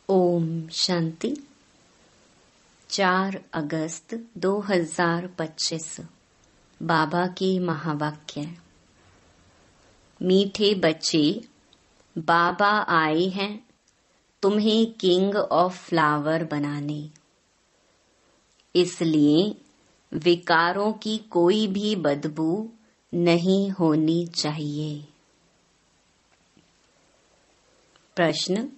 ओम शांति। 4 अगस्त 2025 बाबा की महावाक्य। मीठे बच्चे, बाबा आए हैं तुम्हें किंग ऑफ फ्लावर बनाने। इसलिए विकारों की कोई भी बदबू नहीं होनी चाहिए। प्रश्न: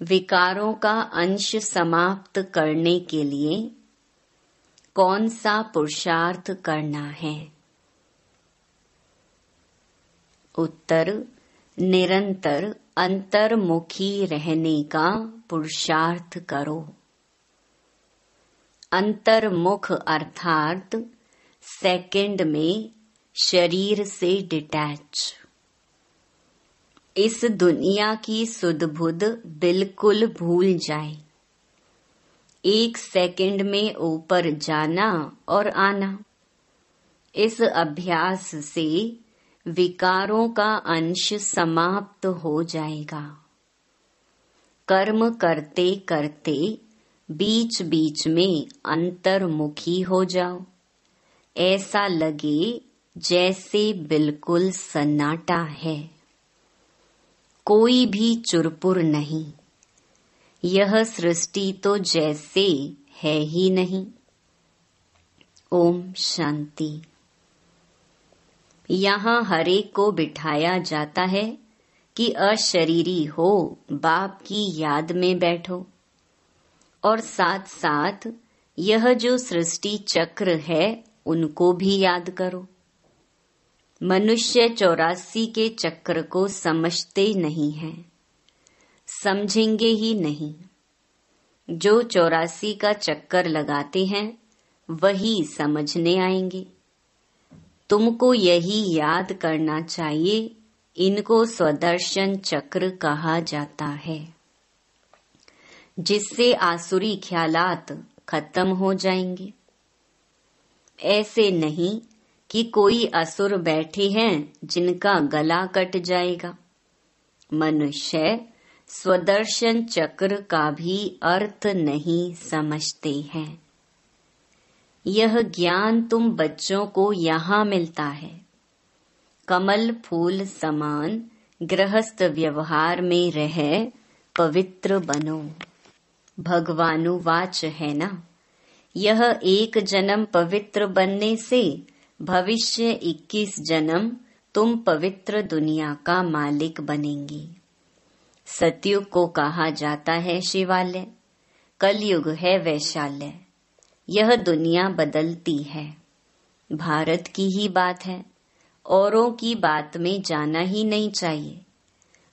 विकारों का अंश समाप्त करने के लिए कौन सा पुरुषार्थ करना है? उत्तर: निरंतर अंतर्मुखी रहने का पुरुषार्थ करो। अंतर्मुख अर्थात सेकंड में शरीर से डिटैच। इस दुनिया की सुध बुध बिल्कुल भूल जाए। 1 सेकंड में ऊपर जाना और आना। इस अभ्यास से विकारों का अंश समाप्त हो जाएगा। कर्म करते करते बीच बीच में अंतर्मुखी हो जाओ। ऐसा लगे जैसे बिल्कुल सन्नाटा है, कोई भी चुरपुर नहीं। यह सृष्टि तो जैसे है ही नहीं। ओम शांति। यहाँ हरेक को बिठाया जाता है कि अशरीरी हो बाप की याद में बैठो, और साथ साथ यह जो सृष्टि चक्र है उनको भी याद करो। मनुष्य 84 के चक्र को समझते नहीं हैं, समझेंगे ही नहीं। जो 84 का चक्कर लगाते हैं वही समझने आएंगे। तुमको यही याद करना चाहिए, इनको स्वदर्शन चक्र कहा जाता है, जिससे आसुरी ख्यालात खत्म हो जाएंगे। ऐसे नहीं कि कोई असुर बैठे हैं जिनका गला कट जाएगा। मनुष्य स्वदर्शन चक्र का भी अर्थ नहीं समझते हैं। यह ज्ञान तुम बच्चों को यहाँ मिलता है। कमल फूल समान गृहस्थ व्यवहार में रह पवित्र बनो। भगवानुवाच है ना, यह 1 जन्म पवित्र बनने से भविष्य 21 जन्म तुम पवित्र दुनिया का मालिक बनेंगी। सतयुग को कहा जाता है शिवालय, कलयुग है वैशाल्य। यह दुनिया बदलती है। भारत की ही बात है, औरों की बात में जाना ही नहीं चाहिए।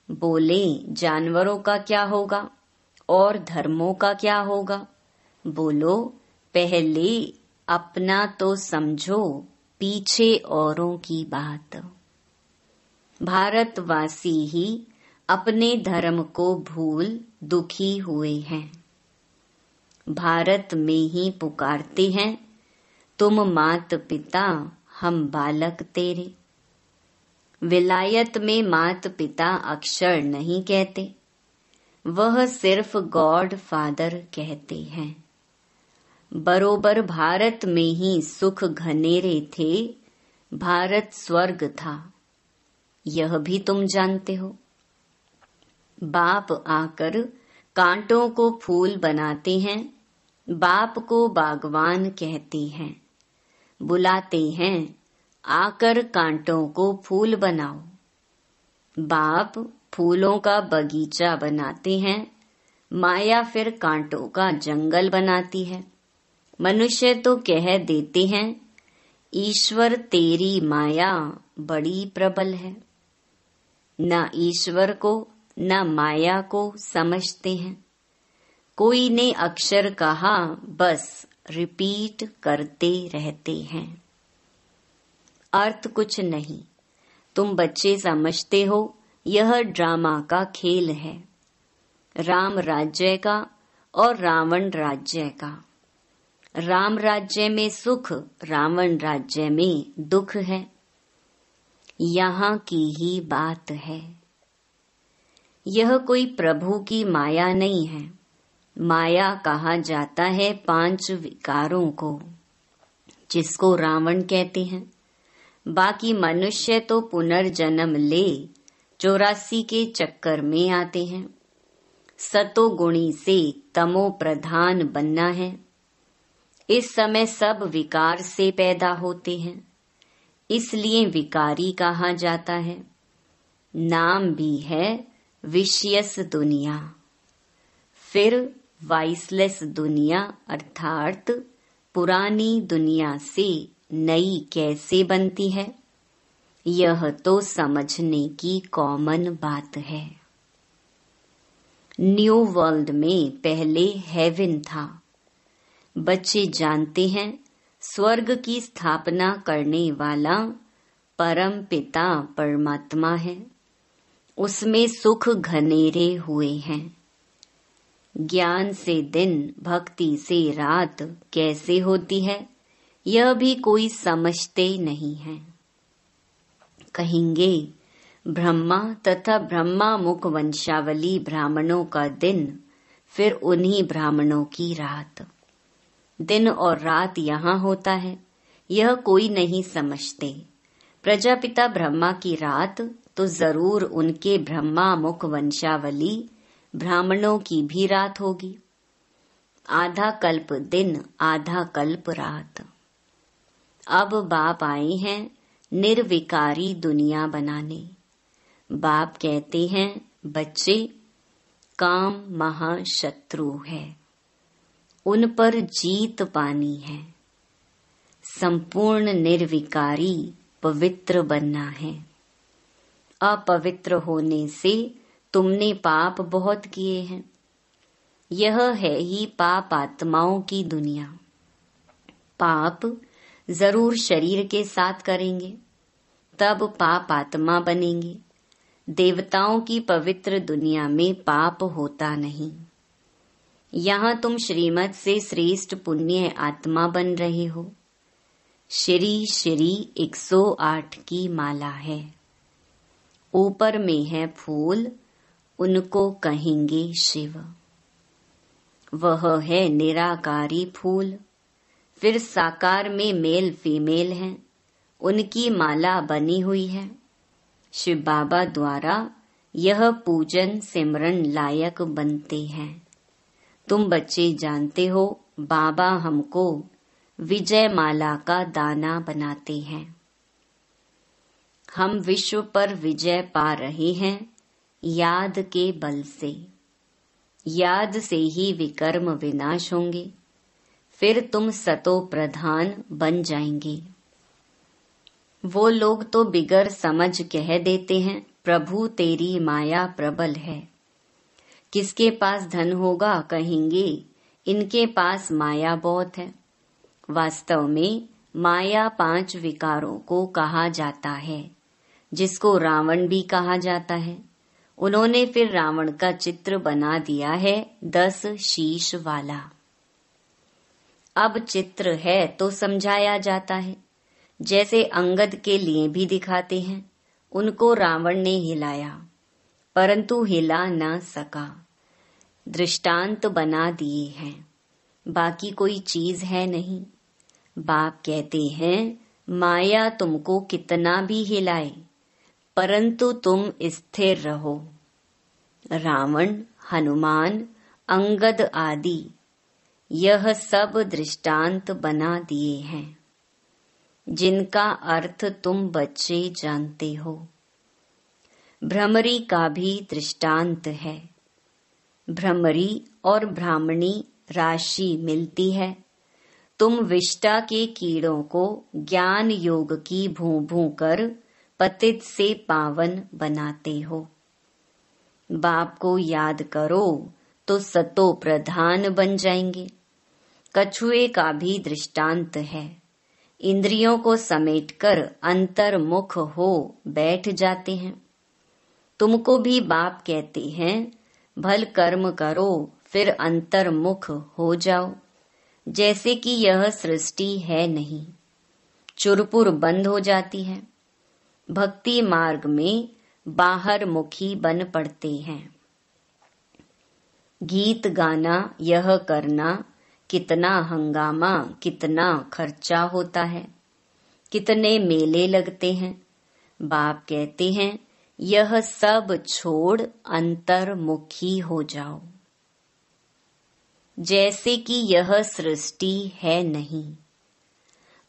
बोले जानवरों का क्या होगा और धर्मों का क्या होगा। बोलो पहले अपना तो समझो, पीछे औरों की बात। भारतवासी ही अपने धर्म को भूल दुखी हुए हैं। भारत में ही पुकारते हैं, तुम मात पिता हम बालक तेरे। विलायत में मात पिता अक्षर नहीं कहते, वह सिर्फ गॉड फादर कहते हैं। बरोबर भारत में ही सुख घनेरे थे, भारत स्वर्ग था, यह भी तुम जानते हो। बाप आकर कांटों को फूल बनाते हैं, बाप को बागवान कहते हैं। बुलाते हैं आकर कांटों को फूल बनाओ। बाप फूलों का बगीचा बनाते हैं, माया फिर कांटों का जंगल बनाती है। मनुष्य तो कह देते हैं ईश्वर तेरी माया बड़ी प्रबल है। न ईश्वर को न माया को समझते हैं। कोई ने अक्षर कहा, बस रिपीट करते रहते हैं। अर्थ कुछ नहीं। तुम बच्चे समझते हो यह ड्रामा का खेल है, राम राज्य का और रावण राज्य का। राम राज्य में सुख, रावण राज्य में दुख है। यहाँ की ही बात है। यह कोई प्रभु की माया नहीं है। माया कहा जाता है 5 विकारों को, जिसको रावण कहते हैं। बाकी मनुष्य तो पुनर्जन्म ले 84 के चक्कर में आते हैं। सतोगुणी से तमो प्रधान बनना है। इस समय सब विकार से पैदा होते हैं, इसलिए विकारी कहा जाता है। नाम भी है विषयस दुनिया। फिर वाइसलेस दुनिया अर्थात पुरानी दुनिया से नई कैसे बनती है, यह तो समझने की कॉमन बात है। न्यू वर्ल्ड में पहले हेवन था। बच्चे जानते हैं स्वर्ग की स्थापना करने वाला परम पिता परमात्मा है। उसमें सुख घनेरे हुए हैं। ज्ञान से दिन, भक्ति से रात कैसे होती है, यह भी कोई समझते नहीं है। कहेंगे ब्रह्मा तथा ब्रह्मा मुख वंशावली ब्राह्मणों का दिन, फिर उन्हीं ब्राह्मणों की रात। दिन और रात यहाँ होता है, यह कोई नहीं समझते। प्रजापिता ब्रह्मा की रात तो जरूर उनके ब्रह्मा मुख वंशावली ब्राह्मणों की भी रात होगी। आधा कल्प दिन, आधा कल्प रात। अब बाप आए हैं निर्विकारी दुनिया बनाने। बाप कहते हैं बच्चे, काम महाशत्रु है, उन पर जीत पानी है। संपूर्ण निर्विकारी पवित्र बनना है। अपवित्र होने से तुमने पाप बहुत किए हैं। यह है ही पाप आत्माओं की दुनिया। पाप जरूर शरीर के साथ करेंगे, तब पाप आत्मा बनेंगे। देवताओं की पवित्र दुनिया में पाप होता नहीं। यहाँ तुम श्रीमत से श्रेष्ठ पुण्य आत्मा बन रहे हो। श्री श्री 108 की माला है। ऊपर में है फूल, उनको कहेंगे शिव। वह है निराकारी फूल। फिर साकार में मेल फीमेल हैं, उनकी माला बनी हुई है। शिव बाबा द्वारा यह पूजन सिमरन लायक बनते हैं। तुम बच्चे जानते हो बाबा हमको विजय माला का दाना बनाते हैं। हम विश्व पर विजय पा रहे हैं याद के बल से। याद से ही विकर्म विनाश होंगे। फिर तुम सतो प्रधान बन जाएंगे। वो लोग तो बिगर समझ कह देते हैं प्रभु तेरी माया प्रबल है। किसके पास धन होगा कहेंगे इनके पास माया बहुत है। वास्तव में माया 5 विकारों को कहा जाता है, जिसको रावण भी कहा जाता है। उन्होंने फिर रावण का चित्र बना दिया है 10 शीश वाला। अब चित्र है तो समझाया जाता है। जैसे अंगद के लिए भी दिखाते हैं। उनको रावण ने हिलाया, परंतु हिला न सका। दृष्टांत बना दिए हैं, बाकी कोई चीज है नहीं। बाप कहते हैं माया तुमको कितना भी हिलाए, परंतु तुम स्थिर रहो। रावण, हनुमान, अंगद आदि यह सब दृष्टांत बना दिए हैं, जिनका अर्थ तुम बच्चे जानते हो। भ्रमरी का भी दृष्टांत है। भ्रमरी और ब्राह्मणी राशि मिलती है। तुम विष्टा के कीड़ों को ज्ञान योग की भूं भूं कर पतित से पावन बनाते हो। बाप को याद करो तो सतो प्रधान बन जाएंगे। कछुए का भी दृष्टांत है। इंद्रियों को समेटकर अंतर्मुख हो बैठ जाते हैं। तुमको भी बाप कहते हैं भल कर्म करो फिर अंतर्मुख हो जाओ। जैसे कि यह सृष्टि है नहीं, चुरपुर बंद हो जाती है। भक्ति मार्ग में बाहर मुखी बन पड़ते हैं। गीत गाना यह करना, कितना हंगामा, कितना खर्चा होता है, कितने मेले लगते हैं। बाप कहते हैं यह सब छोड़ अंतर्मुखी हो जाओ। जैसे कि यह सृष्टि है नहीं।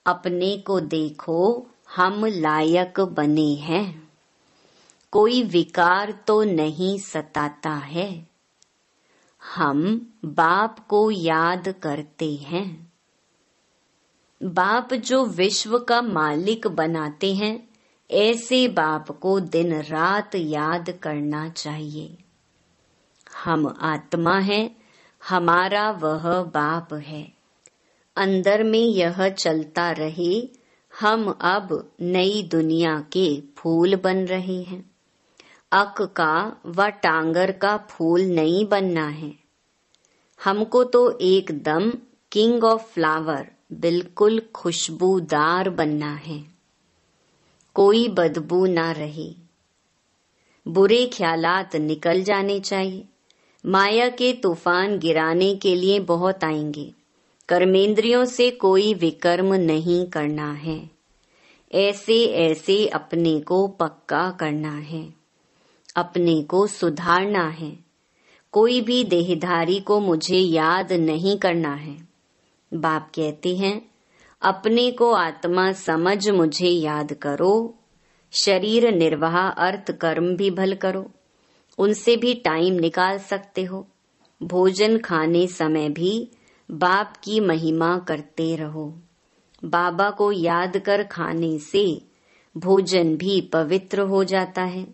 अपने को देखो, हम लायक बने हैं। कोई विकार तो नहीं सताता है। हम बाप को याद करते हैं। बाप जो विश्व का मालिक बनाते हैं, ऐसे बाप को दिन रात याद करना चाहिए। हम आत्मा हैं, हमारा वह बाप है। अंदर में यह चलता रहे, हम अब नई दुनिया के फूल बन रहे हैं। अक का व टांगर का फूल नहीं बनना है। हमको तो एकदम किंग ऑफ फ्लावर, बिल्कुल खुशबूदार बनना है। कोई बदबू ना रहे। बुरे ख्यालात निकल जाने चाहिए। माया के तूफान गिराने के लिए बहुत आएंगे। कर्मेंद्रियों से कोई विकर्म नहीं करना है। ऐसे ऐसे अपने को पक्का करना है। अपने को सुधारना है। कोई भी देहधारी को मुझे याद नहीं करना है। बाप कहते हैं अपने को आत्मा समझ मुझे याद करो। शरीर निर्वाह अर्थ कर्म भी भल करो। उनसे भी टाइम निकाल सकते हो। भोजन खाने समय भी बाप की महिमा करते रहो। बाबा को याद कर खाने से भोजन भी पवित्र हो जाता है।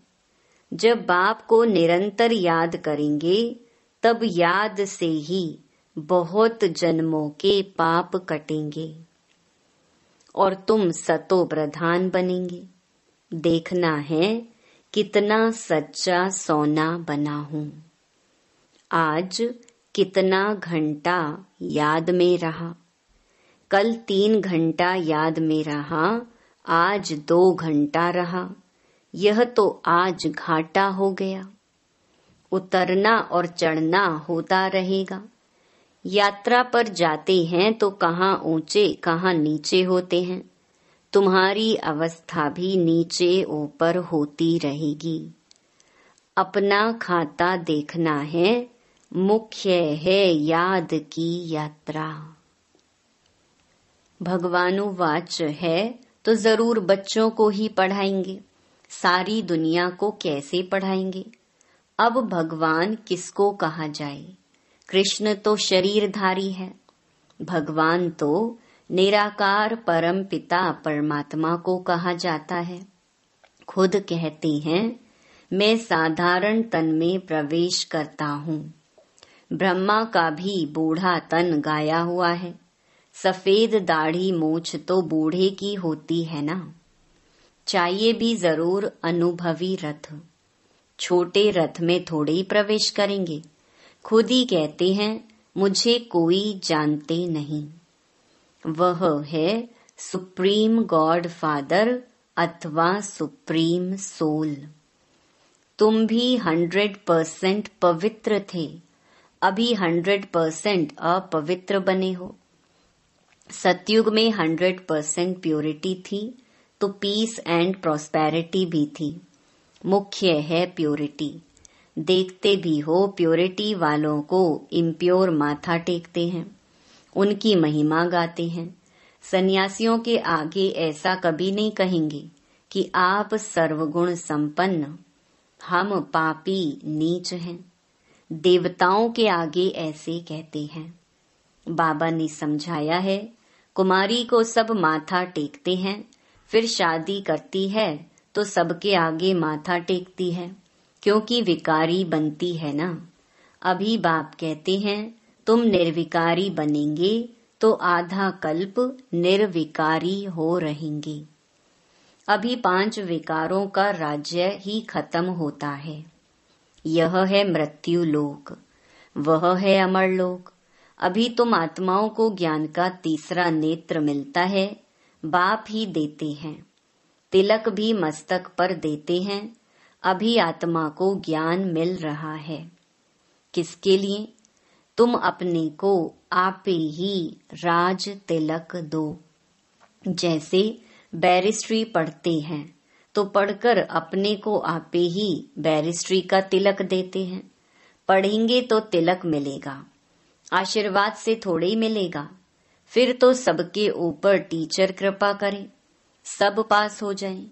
जब बाप को निरंतर याद करेंगे, तब याद से ही बहुत जन्मों के पाप कटेंगे और तुम सतो प्रधान बनेंगे। देखना है कितना सच्चा सोना बना हूँ। आज कितना घंटा याद में रहा। कल 3 घंटा याद में रहा, आज 2 घंटा रहा। यह तो आज घाटा हो गया। उतरना और चढ़ना होता रहेगा। यात्रा पर जाते हैं तो कहाँ ऊंचे कहाँ नीचे होते हैं। तुम्हारी अवस्था भी नीचे ऊपर होती रहेगी। अपना खाता देखना है, मुख्य है याद की यात्रा। भगवानुवाच है तो जरूर बच्चों को ही पढ़ाएंगे। सारी दुनिया को कैसे पढ़ाएंगे। अब भगवान किसको कहा जाए। कृष्ण तो शरीरधारी है। भगवान तो निराकार परम पिता परमात्मा को कहा जाता है। खुद कहते हैं मैं साधारण तन में प्रवेश करता हूँ। ब्रह्मा का भी बूढ़ा तन गाया हुआ है। सफेद दाढ़ी मूछ तो बूढ़े की होती है ना। चाहिए भी जरूर अनुभवी रथ। छोटे रथ में थोड़े ही प्रवेश करेंगे। खुद ही कहते हैं मुझे कोई जानते नहीं। वह है सुप्रीम गॉड फादर अथवा सुप्रीम सोल। तुम भी 100% पवित्र थे, अभी 100% अपवित्र बने हो। सतयुग में 100% प्योरिटी थी तो पीस एंड प्रॉस्पेरिटी भी थी। मुख्य है प्योरिटी। देखते भी हो प्योरिटी वालों को इम्प्योर माथा टेकते हैं, उनकी महिमा गाते हैं। सन्यासियों के आगे ऐसा कभी नहीं कहेंगे कि आप सर्वगुण संपन्न, हम पापी नीच हैं। देवताओं के आगे ऐसे कहते हैं। बाबा ने समझाया है कुमारी को सब माथा टेकते हैं, फिर शादी करती है तो सबके आगे माथा टेकती है, क्योंकि विकारी बनती है ना। अभी बाप कहते हैं तुम निर्विकारी बनेंगे तो आधा कल्प निर्विकारी हो रहेंगे। अभी 5 विकारों का राज्य ही खत्म होता है। यह है मृत्यु लोक, वह है अमर लोक। अभी तुम आत्माओं को ज्ञान का तीसरा नेत्र मिलता है, बाप ही देते हैं। तिलक भी मस्तक पर देते हैं। अभी आत्मा को ज्ञान मिल रहा है। किसके लिए? तुम अपने को आपे ही राज तिलक दो। जैसे बैरिस्ट्री पढ़ते हैं तो पढ़कर अपने को आपे ही बैरिस्ट्री का तिलक देते हैं। पढ़ेंगे तो तिलक मिलेगा, आशीर्वाद से थोड़े ही मिलेगा। फिर तो सबके ऊपर टीचर कृपा करे, सब पास हो जाएं।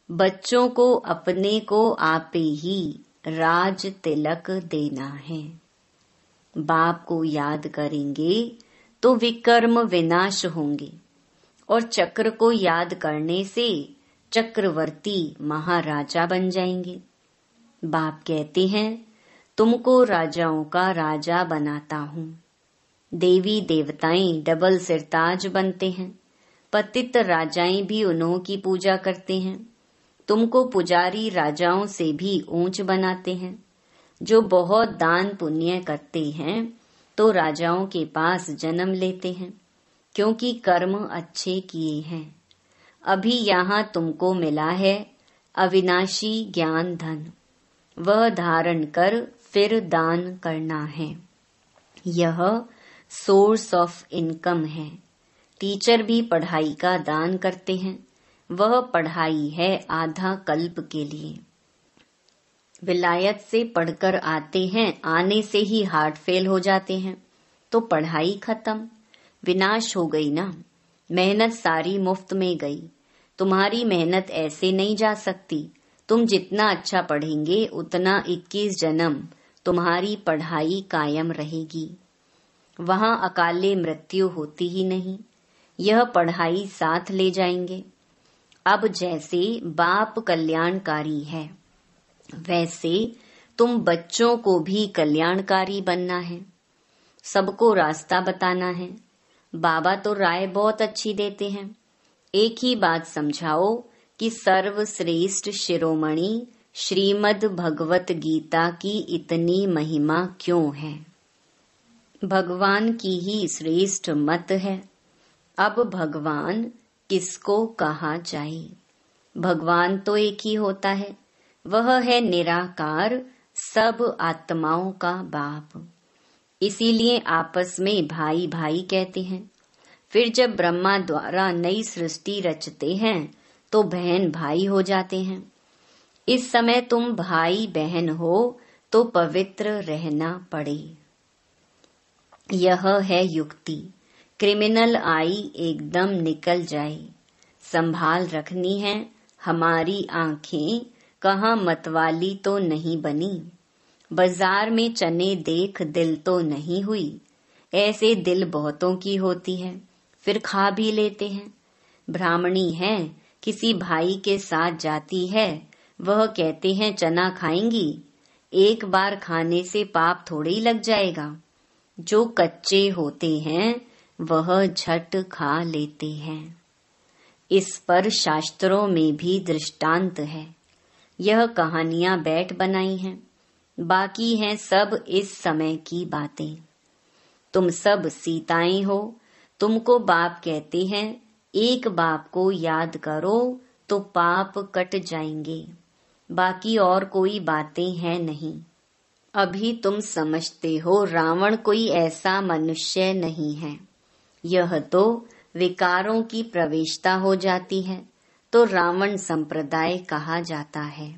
बच्चों को अपने को आपे ही राज तिलक देना है। बाप को याद करेंगे तो विकर्म विनाश होंगे और चक्र को याद करने से चक्रवर्ती महाराजा बन जाएंगे। बाप कहते हैं, तुमको राजाओं का राजा बनाता हूँ। देवी देवताएं डबल सिरताज बनते हैं, पतित राजाएं भी उन्हों की पूजा करते हैं। तुमको पुजारी राजाओं से भी ऊंच बनाते हैं। जो बहुत दान पुण्य करते हैं तो राजाओं के पास जन्म लेते हैं, क्योंकि कर्म अच्छे किए हैं। अभी यहाँ तुमको मिला है अविनाशी ज्ञान धन, वह धारण कर फिर दान करना है। यह सोर्स ऑफ इनकम है। टीचर भी पढ़ाई का दान करते हैं, वह पढ़ाई है आधा कल्प के लिए। विलायत से पढ़कर आते हैं, आने से ही हार्ट फेल हो जाते हैं, तो पढ़ाई खत्म, विनाश हो गई ना। मेहनत सारी मुफ्त में गई। तुम्हारी मेहनत ऐसे नहीं जा सकती। तुम जितना अच्छा पढ़ेंगे उतना 21 जन्म तुम्हारी पढ़ाई कायम रहेगी। वहाँ अकाले मृत्यु होती ही नहीं। यह पढ़ाई साथ ले जाएंगे। अब जैसे बाप कल्याणकारी है, वैसे तुम बच्चों को भी कल्याणकारी बनना है, सबको रास्ता बताना है। बाबा तो राय बहुत अच्छी देते हैं। एक ही बात समझाओ कि सर्वश्रेष्ठ शिरोमणि श्रीमद् भगवत गीता की इतनी महिमा क्यों है। भगवान की ही श्रेष्ठ मत है। अब भगवान किसको कहा जाए? भगवान तो एक ही होता है, वह है निराकार, सब आत्माओं का बाप। इसीलिए आपस में भाई भाई कहते हैं। फिर जब ब्रह्मा द्वारा नई सृष्टि रचते हैं तो बहन भाई हो जाते हैं। इस समय तुम भाई बहन हो तो पवित्र रहना पड़े। यह है युक्ति। क्रिमिनल आई एकदम निकल जाए, संभाल रखनी है। हमारी आंखें कहाँ मतवाली तो नहीं बनी। बाजार में चने देख दिल तो नहीं हुई। ऐसे दिल बहुतों की होती है, फिर खा भी लेते हैं। ब्राह्मणी है, किसी भाई के साथ जाती है, वह कहते हैं चना खाएंगी। एक बार खाने से पाप थोड़े ही लग जाएगा। जो कच्चे होते हैं वह झट खा लेते हैं। इस पर शास्त्रों में भी दृष्टांत है। यह कहानियां बैठ बनाई हैं, बाकी हैं सब इस समय की बातें। तुम सब सीताएं हो। तुमको बाप कहते हैं, एक बाप को याद करो तो पाप कट जाएंगे। बाकी और कोई बातें हैं नहीं। अभी तुम समझते हो रावण कोई ऐसा मनुष्य नहीं है। यह तो विकारों की प्रवेशता हो जाती है तो रावण संप्रदाय कहा जाता है।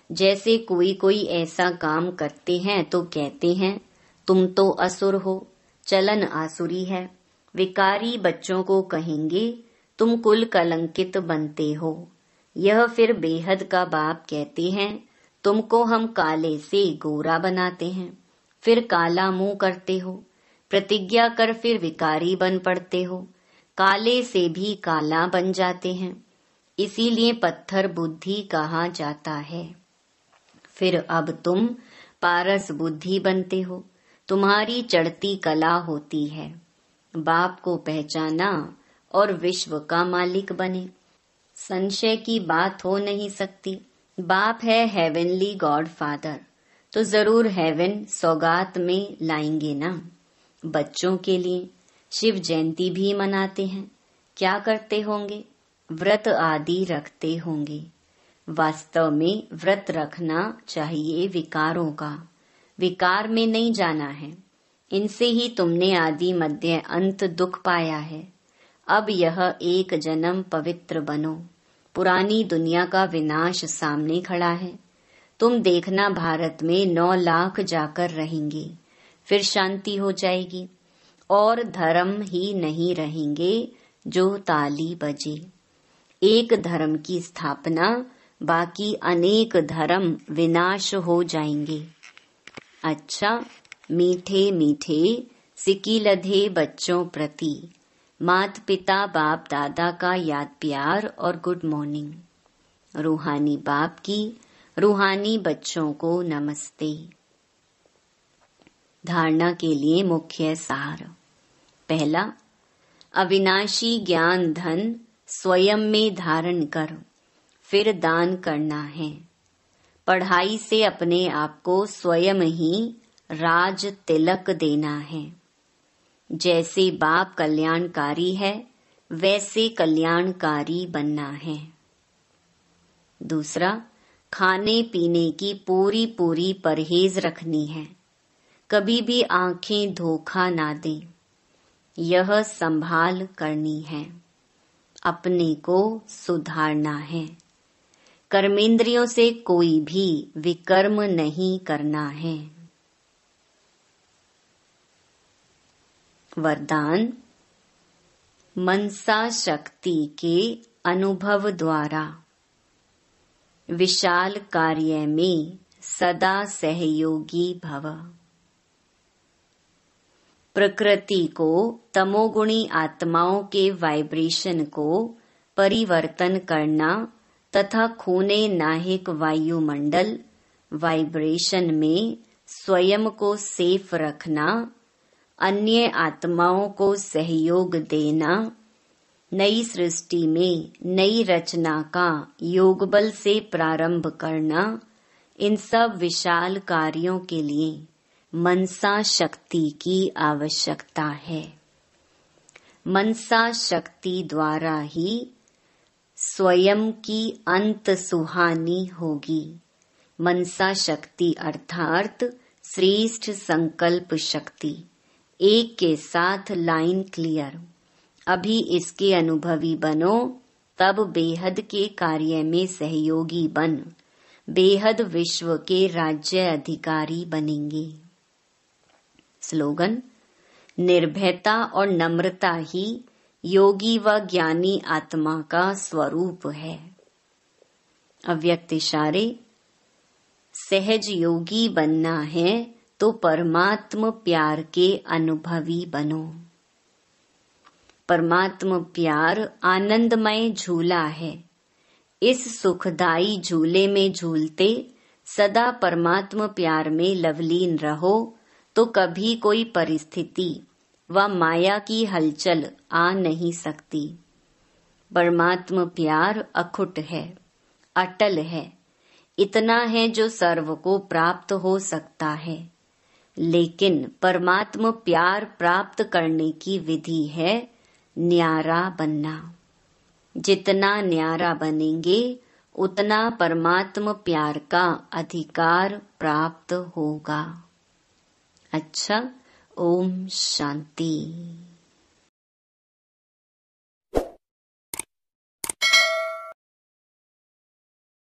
जैसे कोई ऐसा काम करते हैं तो कहते हैं तुम तो असुर हो, चलन आसुरी है। विकारी बच्चों को कहेंगे तुम कुल कलंकित बनते हो। यह फिर बेहद का बाप कहते हैं तुमको हम काले से गोरा बनाते हैं, फिर काला मुंह करते हो। प्रतिज्ञा कर फिर विकारी बन पड़ते हो, काले से भी काला बन जाते हैं। इसीलिए पत्थर बुद्धि कहा जाता है। फिर अब तुम पारस बुद्धि बनते हो, तुम्हारी चढ़ती कला होती है। बाप को पहचाना और विश्व का मालिक बने, संशय की बात हो नहीं सकती। बाप है हेवनली गॉड फादर, तो जरूर हेवन सौगात में लाएंगे ना। बच्चों के लिए शिव जयंती भी मनाते हैं। क्या करते होंगे? व्रत आदि रखते होंगे। वास्तव में व्रत रखना चाहिए विकारों का, विकार में नहीं जाना है। इनसे ही तुमने आदि मध्य अंत दुख पाया है। अब यह एक जन्म पवित्र बनो। पुरानी दुनिया का विनाश सामने खड़ा है। तुम देखना भारत में 9 लाख जाकर रहेंगे, फिर शांति हो जाएगी और धर्म ही नहीं रहेंगे जो ताली बजे। एक धर्म की स्थापना, बाकी अनेक धर्म विनाश हो जाएंगे। अच्छा, मीठे मीठे सिकी लधे बच्चों प्रति मात पिता बाप दादा का याद प्यार और गुड मॉर्निंग। रूहानी बाप की रूहानी बच्चों को नमस्ते। धारणा के लिए मुख्य सार। पहला, अविनाशी ज्ञान धन स्वयं में धारण कर फिर दान करना है। पढ़ाई से अपने आप को स्वयं ही राज तिलक देना है। जैसे बाप कल्याणकारी है वैसे कल्याणकारी बनना है। दूसरा, खाने पीने की पूरी पूरी परहेज रखनी है। कभी भी आंखें धोखा ना दें, यह संभाल करनी है। अपने को सुधारना है। कर्मेंद्रियों से कोई भी विकर्म नहीं करना है। वरदान, मनसा शक्ति के अनुभव द्वारा विशाल कार्य में सदा सहयोगी भव। प्रकृति को तमोगुणी आत्माओं के वाइब्रेशन को परिवर्तन करना तथा खूने नाहिक वायुमंडल वाइब्रेशन में स्वयं को सेफ रखना, अन्य आत्माओं को सहयोग देना, नई सृष्टि में नई रचना का योग बल से प्रारंभ करना, इन सब विशाल कार्यों के लिए मनसा शक्ति की आवश्यकता है। मनसा शक्ति द्वारा ही स्वयं की अंत सुहानी होगी। मनसा शक्ति अर्थात श्रेष्ठ संकल्प शक्ति। एक के साथ लाइन क्लियर। अभी इसके अनुभवी बनो, तब बेहद के कार्य में सहयोगी बन बेहद विश्व के राज्य अधिकारी बनेंगे। स्लोगन, निर्भयता और नम्रता ही योगी व ज्ञानी आत्मा का स्वरूप है। अव्यक्त इशारे, सहज योगी बनना है तो परमात्म प्यार के अनुभवी बनो। परमात्म प्यार आनंदमय झूला है। इस सुखदाई झूले में झूलते सदा परमात्म प्यार में लवलीन रहो तो कभी कोई परिस्थिति व माया की हलचल आ नहीं सकती। परमात्म प्यार अखुट है, अटल है। इतना है जो सर्व को प्राप्त हो सकता है। लेकिन परमात्म प्यार प्राप्त करने की विधि है न्यारा बनना। जितना न्यारा बनेंगे उतना परमात्म प्यार का अधिकार प्राप्त होगा। अच्छा, ओम शांति।